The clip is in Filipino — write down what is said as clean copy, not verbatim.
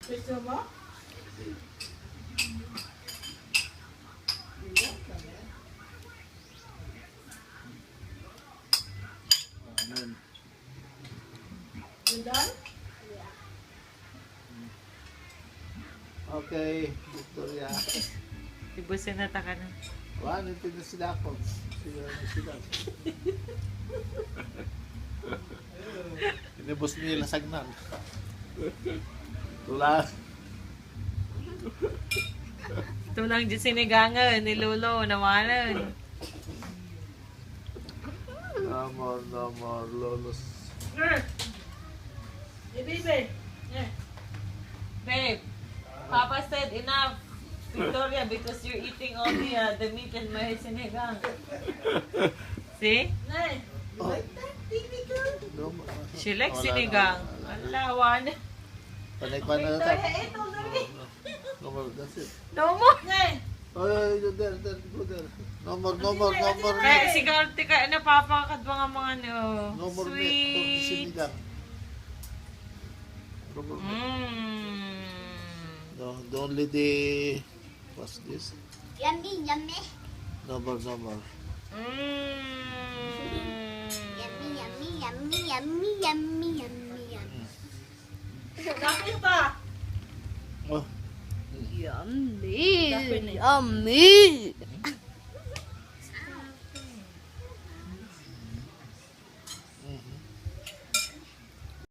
Gusto mo? Amen. You done? Okay, Victoria. Ibusin na ta ka na. Wala, nito na sila ako. Sila. Inibos niya lasagnan. Tula. Ito lang dyan sinigangan ni Lolo, nawanan. No more, lolos. Hey, baby. Yeah. Babe, Papa said enough, Victoria, because you're eating all the meat in my sinigang. See? Nay, you like that, baby girl? No more. She likes Wala na, sinigang. wala na. Alawan. Panikpan na Victoria natin. ate already. No more, that's it. No more. Nay, Oh, there, go there. No more. Kaya sigaw tika na Papa kadwa nga mga no. No more meat. No more Sweet. sinigang. No more meat. No, the only what's this? Yummy, yummy. No more. Yummy, yummy, yummy, yummy, yummy, yummy, yummy. kapit pa. Oh, Yummy. Dapat na. Yummy.